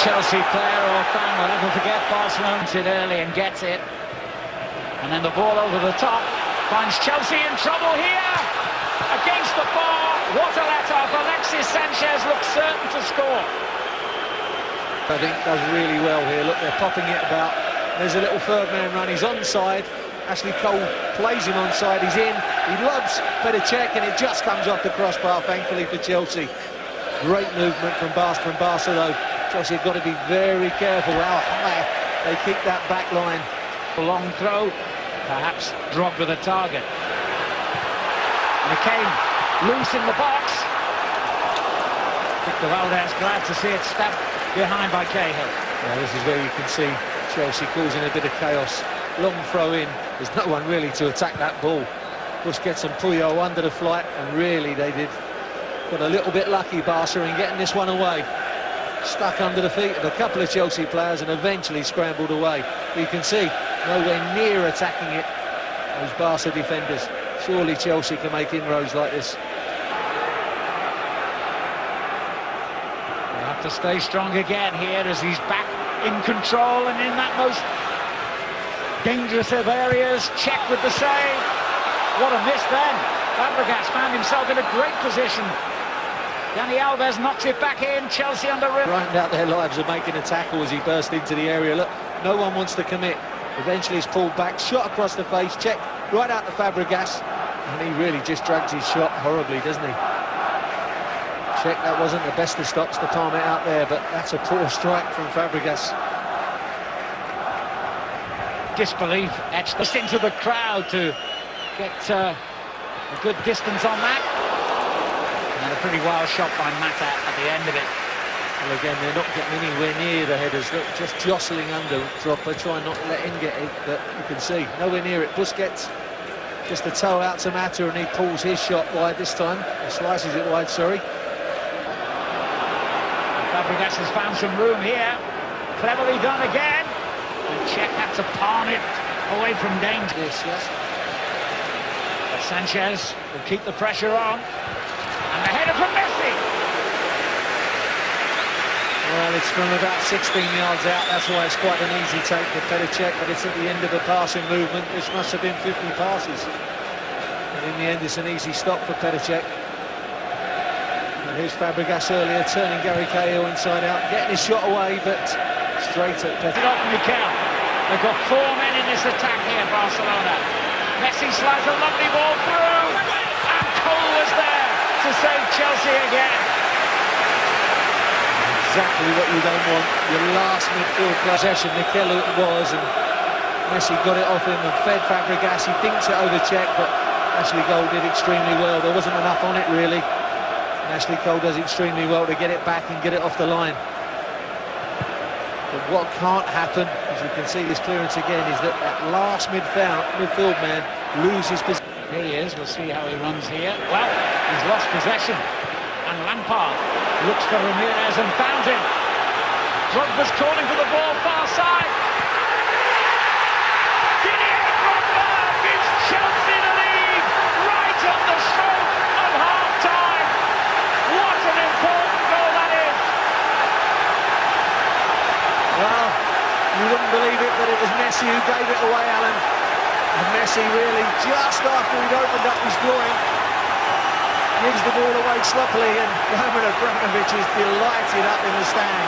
Chelsea player or fan will ever forget Barcelona it early and gets it. And then the ball over the top finds Chelsea in trouble here. Against the bar. What a let-off. Alexis Sanchez looks certain to score. I think does really well here. Look, they're popping it about. There's a little third man run. He's onside. Ashley Cole plays him onside. He's in. He lobs Petr and it just comes off the crossbar, thankfully for Chelsea. Great movement from Barca though. Chelsea have got to be very careful how high they keep that back line. A long throw, perhaps Drogba the target. McCain loose in the box. Victor Valdez glad to see it stabbed behind by Cahill. Yeah, this is where you can see Chelsea causing a bit of chaos. Long throw in, there's no one really to attack that ball. Busquets and Puyol under the flight, and really they got a little bit lucky, Barca, in getting this one away. Stuck under the feet of a couple of Chelsea players and eventually scrambled away. But you can see nowhere near attacking it, those Barca defenders. Surely Chelsea can make inroads like this. They'll have to stay strong again here as he's back in control and in that most dangerous of areas. Check with the save. What a miss then. Fabregas found himself in a great position. Dani Alves knocks it back in. Chelsea under risk. Frightened out their lives of making a tackle as he burst into the area. Look, no one wants to commit. Eventually it's pulled back, shot across the face, check right out to Fabregas, and he really just drags his shot horribly, doesn't he? Check, that wasn't the best of stops to palm it out there, but that's a poor strike from Fabregas. Disbelief etched us into the crowd to get a good distance on that. And a pretty wild shot by Mata at the end of it. Well, again, they're not getting anywhere near the headers. Look, just jostling under Drogba, trying not to let him get it, but you can see nowhere near it. Busquets just a toe out to Mata, and he pulls his shot wide this time. He slices it wide, sorry. Fabregas has found some room here. Cleverly done again. And Cech had to palm it away from danger. Yes. But Sanchez will keep the pressure on. And the header from Messi. Well, it's from about 16 yards out. That's why it's quite an easy take for Petr, but it's at the end of a passing movement. This must have been 50 passes. And in the end, it's an easy stop for Petr. And here's Fabregas earlier, turning Gary Cahill inside out, getting his shot away, but straight at Petr. They've got 4 men in this attack here, Barcelona. Messi slides a lovely ball through, and Cole was there to save Chelsea again. Exactly what you don't want. Your last midfield possession, Mikel it was, and Messi got it off him and fed Fabregas. He thinks it over Cech, but Ashley Cole did extremely well. There wasn't enough on it, really. And Ashley Cole does extremely well to get it back and get it off the line. But what can't happen, as you can see this clearance again, is that last midfield man loses position. Here he is, we'll see how he runs here. Well, he's lost possession. And Lampard looks for Ramirez and found him. Drogba's calling for the ball far side. Drogba gives Chelsea the lead right on the stroke of half-time. What an important goal that is. Well, you wouldn't believe it, but it was Messi who gave it away, Alan. And Messi really, just after he'd opened up his groin, gives the ball away sloppily, and Roman Abramovich is delighted up in the stand.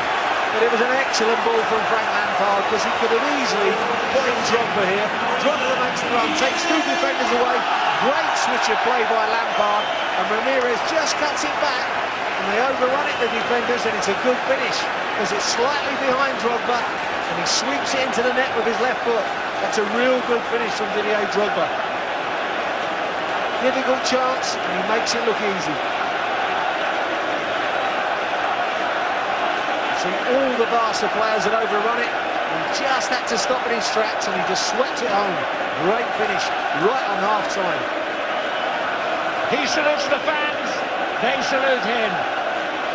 But it was an excellent ball from Frank Lampard, because he could have easily put in Drogba here. Drogba makes the run, takes 2 defenders away. Great switch of play by Lampard, and Ramirez just cuts it back, and they overrun it, the defenders, and it's a good finish, because it's slightly behind Drogba, and he sweeps it into the net with his left foot. That's a real good finish from Didier Drogba. Difficult chance, and he makes it look easy. See, all the Barca players had overrun it, and he just had to stop in his tracks, and he just swept it home. Great finish, right on half-time. He salutes the fans, they salute him.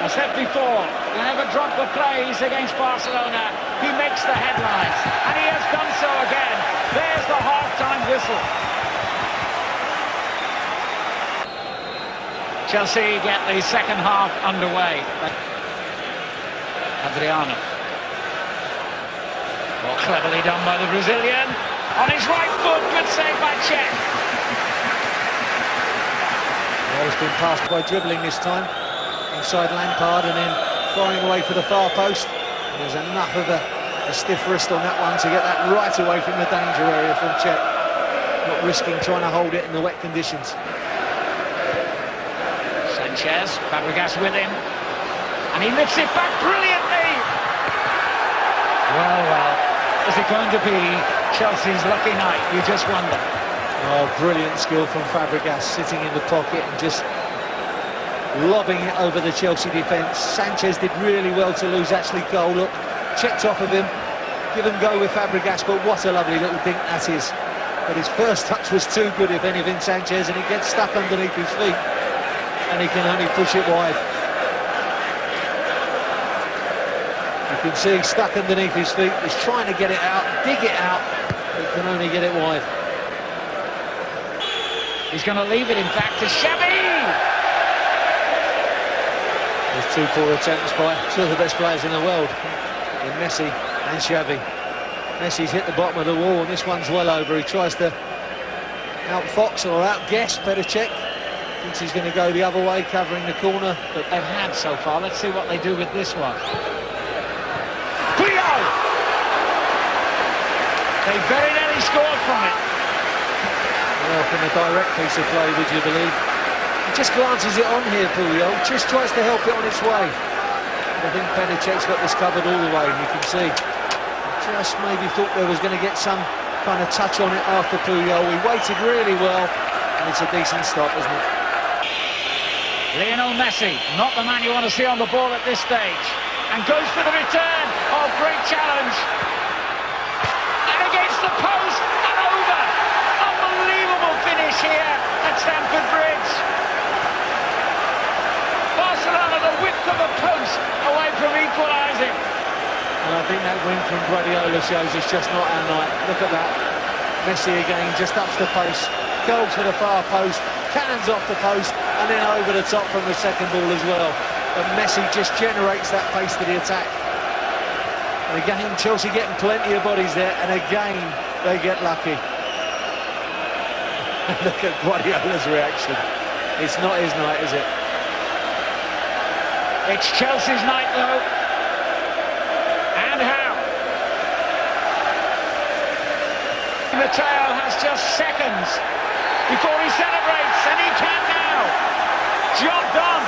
I said before, whenever Drogba plays against Barcelona, he makes the headlines, and he has done so again. There's the half-time whistle. Chelsea get the second half underway. Adriano Well, cleverly done by the Brazilian. On his right foot, good save by Czech. Well, he's been passed by dribbling this time. Inside Lampard and then firing away for the far post. And there's enough of a stiff wrist on that one to get that right away from the danger area from Czech. Not risking trying to hold it in the wet conditions. Sanchez, Fabregas with him. And he lifts it back brilliantly. Well, well. Is it going to be Chelsea's lucky night? You just wonder. Oh, brilliant skill from Fabregas, sitting in the pocket and just lobbing it over the Chelsea defence. Sanchez did really well to lose actually goal. Look, checked off of him, give and go with Fabregas, but what a lovely little dink that is. But his first touch was too good, if anything, Sanchez, and it gets stuck underneath his feet, and he can only push it wide. You can see he's stuck underneath his feet. He's trying to get it out, dig it out, but he can only get it wide. He's going to leave it, in fact, to Xavi. There's two poor attempts by two of the best players in the world, in Messi and Xavi. Messi's hit the bottom of the wall, and this one's well over. He tries to outfox or outguess Petr. Thinks he's going to go the other way, covering the corner, but They've had so far. Let's see what they do with this one. They very nearly scored from it. Well, from a direct piece of play, would you believe? He just glances it on here, Puyol, just tries to help it on its way. I think Petr got this covered all the way, you can see. Just maybe thought there was going to get some kind of touch on it after Puyol. He waited really well, and it's a decent stop, isn't it? Lionel Messi, not the man you want to see on the ball at this stage. And goes for the return. Oh, great challenge. The post and over. Unbelievable finish here at Stamford Bridge. Barcelona the width of a post away from equalising. And I think that win from Guardiola shows it's just not our night. Look at that. Messi again just ups the post, goes for the far post, cannons off the post, and then over the top from the second ball as well. But Messi just generates that pace to the attack. And again, Chelsea getting plenty of bodies there, and again, they get lucky. Look at Guardiola's reaction. It's not his night, is it? It's Chelsea's night, though. And how? Mateo has just seconds before he celebrates, and he can now. Job done.